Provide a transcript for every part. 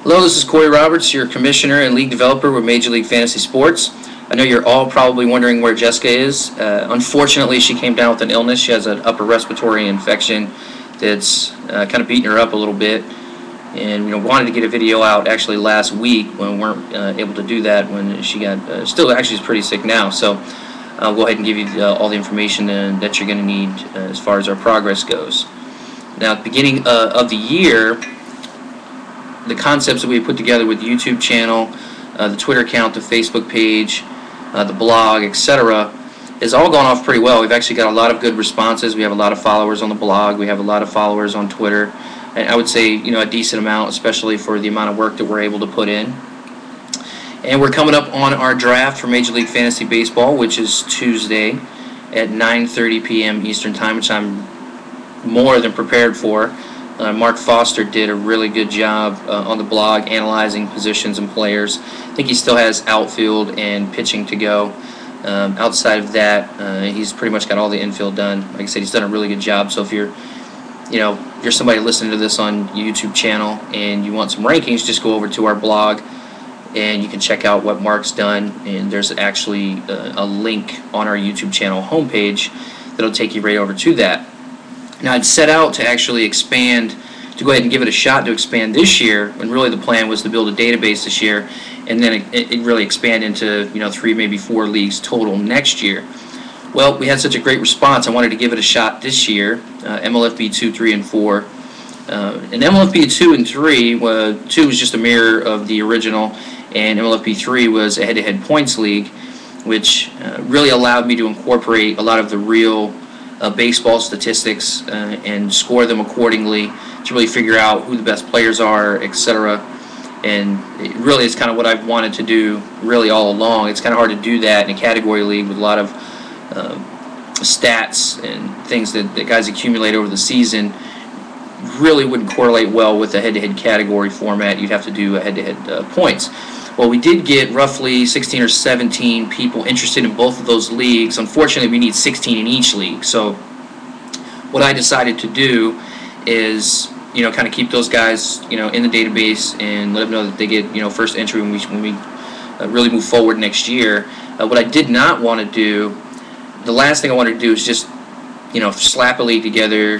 Hello, this is Corey Roberts, your commissioner and league developer with Major League Fantasy Sports. I know you're all probably wondering where Jessica is. Unfortunately, she came down with an illness. She has an upper respiratory infection that's kind of beating her up a little bit. And wanted to get a video out actually last week when we weren't able to do that when she got, still actually is pretty sick now. So I'll go ahead and give you all the information that you're going to need as far as our progress goes. Now, at the beginning of the year, the concepts that we put together with the YouTube channel, the Twitter account, the Facebook page, the blog, etc., has all gone off pretty well. We've actually got a lot of good responses. We have a lot of followers on the blog. We have a lot of followers on Twitter. And I would say, a decent amount, especially for the amount of work that we're able to put in. And we're coming up on our draft for Major League Fantasy Baseball, which is Tuesday at 9:30 p.m. Eastern Time, which I'm more than prepared for. Mark Foster did a really good job on the blog analyzing positions and players. I think he still has outfield and pitching to go. Outside of that, he's pretty much got all the infield done. Like I said, he's done a really good job. So if you're somebody listening to this on YouTube channel and you want some rankings, just go over to our blog and you can check out what Mark's done. And there's actually a link on our YouTube channel homepage that'll take you right over to that. Now, I'd set out to actually expand, to go ahead and give it a shot to expand this year, when really the plan was to build a database this year, and then it really expand into 3, maybe 4 leagues total next year. Well, we had such a great response, I wanted to give it a shot this year. MLFB 2, 3, and 4. And MLFB 2 and 3, 2 was just a mirror of the original, and MLFB 3 was a head-to-head points league, which really allowed me to incorporate a lot of the real baseball statistics and score them accordingly to really figure out who the best players are, etc. And it really is kind of what I've wanted to do really all along. It's kind of hard to do that in a category league with a lot of stats and things that guys accumulate over the season. Really wouldn't correlate well with a head-to-head category format. You'd have to do a head-to-head points. Well, we did get roughly 16 or 17 people interested in both of those leagues. Unfortunately, we need 16 in each league. So what I decided to do is, kind of keep those guys, in the database and let them know that they get, first entry when we really move forward next year. What I did not want to do, the last thing I wanted to do is just, slap a league together,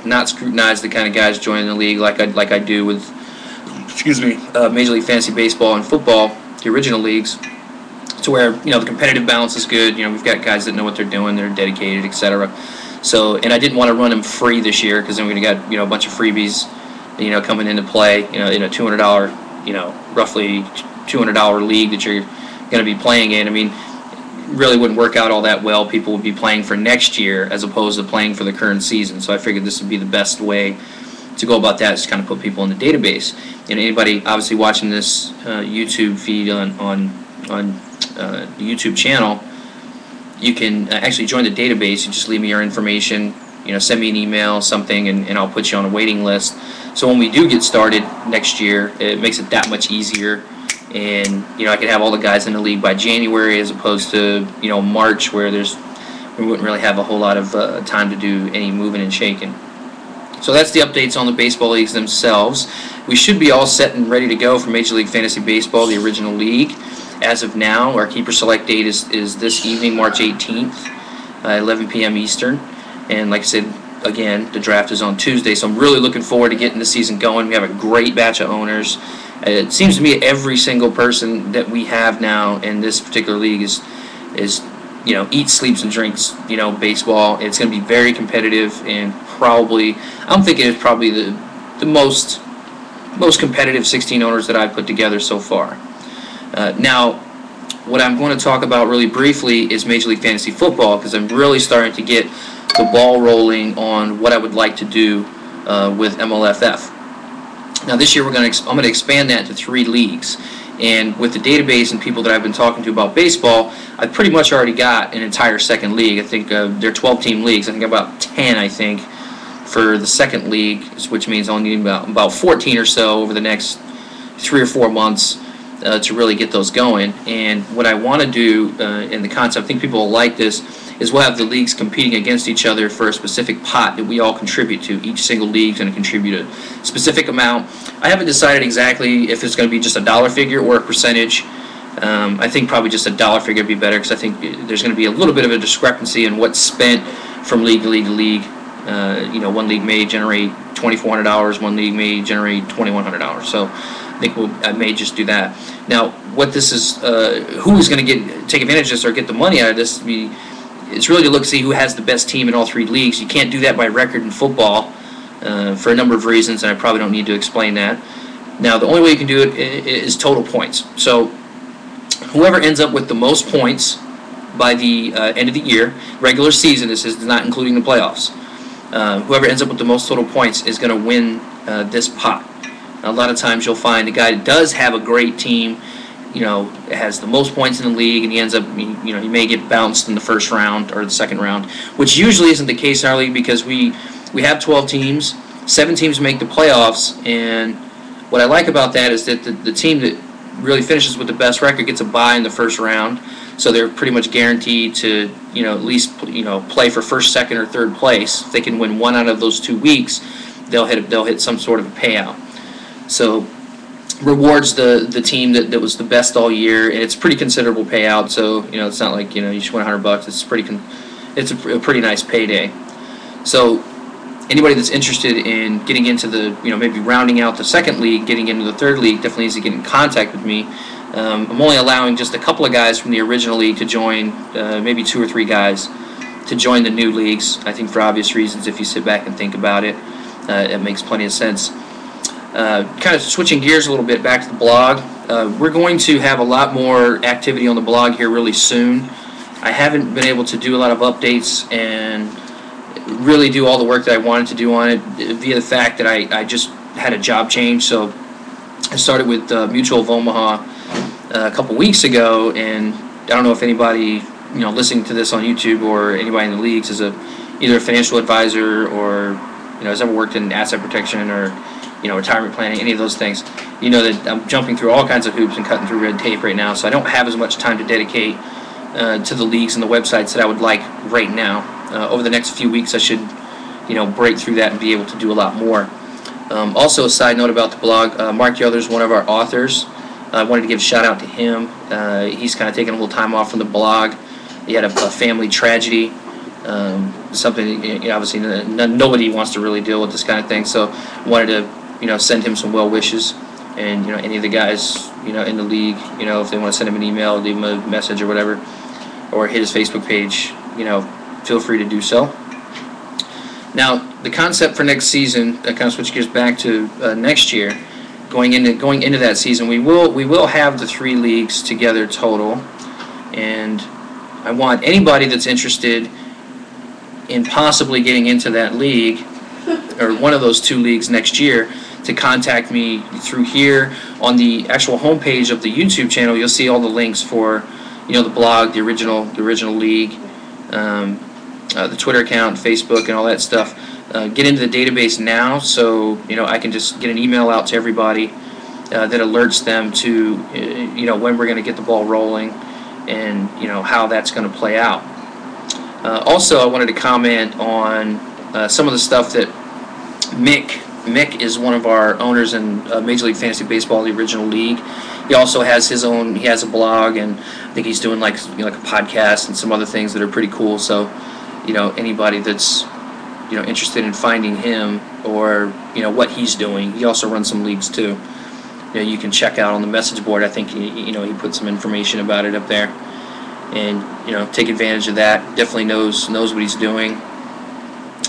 not scrutinize the kind of guys joining the league like I do with Major League Fantasy Baseball and football, the original leagues, to where the competitive balance is good. We've got guys that know what they're doing, they're dedicated, etc. So, and I didn't want to run them free this year because then we're gonna get a bunch of freebies, coming into play. In a $200, roughly $200 league that you're going to be playing in. I mean, really wouldn't work out all that well. People would be playing for next year as opposed to playing for the current season. So I figured this would be the best way to go about that, is to kind of put people in the database. And anybody obviously watching this YouTube feed on the YouTube channel, you can actually join the database. You just leave me your information, send me an email, something, and I'll put you on a waiting list. So when we do get started next year, it makes it that much easier. And I could have all the guys in the league by January, as opposed to March, where we wouldn't really have a whole lot of time to do any moving and shaking. So that's the updates on the baseball leagues themselves. We should be all set and ready to go for Major League Fantasy Baseball, the original league. As of now, our keeper select date is this evening, March 18th, 11 p.m. Eastern. And like I said, again, the draft is on Tuesday, so I'm really looking forward to getting the season going. We have a great batch of owners. It seems to me every single person that we have now in this particular league is eats, sleeps, and drinks, baseball. It's going to be very competitive, and probably, I'm thinking it's probably the most competitive 16 owners that I've put together so far. Now, what I'm going to talk about really briefly is Major League Fantasy Football, because I'm really starting to get the ball rolling on what I would like to do with MLFF. Now, this year I'm going to expand that to 3 leagues. And with the database and people that I've been talking to about baseball, I've pretty much already got an entire second league. I think they're 12-team leagues. I think about 10, for the second league, which means I'll need about 14 or so over the next 3 or 4 months to really get those going. And what I want to do in the concept, I think people will like this, is we'll have the leagues competing against each other for a specific pot that we all contribute to. Each single league is going to contribute a specific amount. I haven't decided exactly if it's going to be just a dollar figure or a percentage. I think probably just a dollar figure would be better, because I think there's going to be a little bit of a discrepancy in what's spent from league to league to league. One league may generate $2,400, one league may generate $2,100. So I think I may just do that. Now, what this is, who is going to take advantage of this or get the money out of this? It's really to look see who has the best team in all three leagues. You can't do that by record in football for a number of reasons, and I probably don't need to explain that. Now, the only way you can do it is total points. So whoever ends up with the most points by the end of the year, regular season, this is not including the playoffs, whoever ends up with the most total points is going to win this pot. Now, a lot of times you'll find a guy that does have a great team, has the most points in the league, and he ends up, he may get bounced in the first round or the second round, which usually isn't the case in our league, because we have 12 teams, 7 teams make the playoffs, and what I like about that is that the team that really finishes with the best record gets a bye in the first round, so they're pretty much guaranteed to, at least, play for first, second, or third place. If they can win one out of those 2 weeks, they'll hit some sort of a payout. So rewards the team that was the best all year, and it's a pretty considerable payout. So it's not like you should win $100. It's a pretty nice payday. So anybody that's interested in getting into the maybe rounding out the second league, getting into the third league, definitely needs to get in contact with me. I'm only allowing just a couple of guys from the original league to join, maybe 2 or 3 guys to join the new leagues. I think for obvious reasons, if you sit back and think about it, it makes plenty of sense. Kind of switching gears a little bit back to the blog, we're going to have a lot more activity on the blog here really soon. I haven't been able to do a lot of updates and really do all the work that I wanted to do on it via the fact that I just had a job change. So I started with Mutual of Omaha a couple weeks ago, and I don't know if anybody listening to this on YouTube or anybody in the leagues is either a financial advisor or has ever worked in asset protection or retirement planning, any of those things. That I'm jumping through all kinds of hoops and cutting through red tape right now, so I don't have as much time to dedicate to the leagues and the websites that I would like right now. Over the next few weeks, I should break through that and be able to do a lot more. Also, a side note about the blog, Mark Yothers, one of our authors, I wanted to give a shout out to him. He's kind of taking a little time off from the blog. He had a family tragedy, something obviously nobody wants to really deal with this kind of thing, so wanted to send him some well wishes, and any of the guys in the league, if they want to send him an email, leave him a message or whatever, or hit his Facebook page, feel free to do so. Now, the concept for next season, I kind of switch gears back to next year. Going into that season, we will have the 3 leagues together total, and I want anybody that's interested in possibly getting into that league or one of those 2 leagues next year to contact me through here on the actual homepage of the YouTube channel. You'll see all the links for the blog, the original league, the Twitter account, Facebook, and all that stuff. Get into the database now, so I can just get an email out to everybody that alerts them to when we're going to get the ball rolling and how that's going to play out. Also, I wanted to comment on some of the stuff that Mick is one of our owners in Major League Fantasy Baseball, the original league. He also has his own. He has a blog, and I think he's doing like a podcast and some other things that are pretty cool. So anybody that's interested in finding him or what he's doing, he also runs some leagues too. You can check out on the message board. I think he put some information about it up there, and take advantage of that. Definitely knows what he's doing.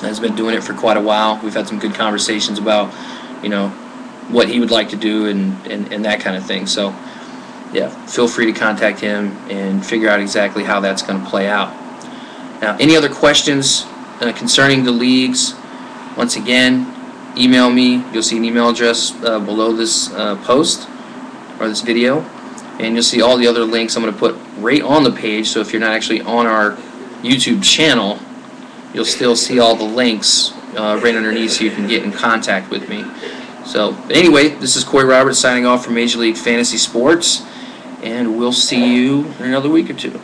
Has been doing it for quite a while. We've had some good conversations about what he would like to do and that kind of thing. So yeah, feel free to contact him and figure out exactly how that's going to play out. Now, any other questions concerning the leagues, once again, email me. You'll see an email address below this post or this video, and you'll see all the other links I'm going to put right on the page. So if you're not actually on our YouTube channel, you'll still see all the links right underneath, so you can get in contact with me. So, but anyway, this is Corey Roberts signing off from Major League Fantasy Sports, and we'll see you in another week or two.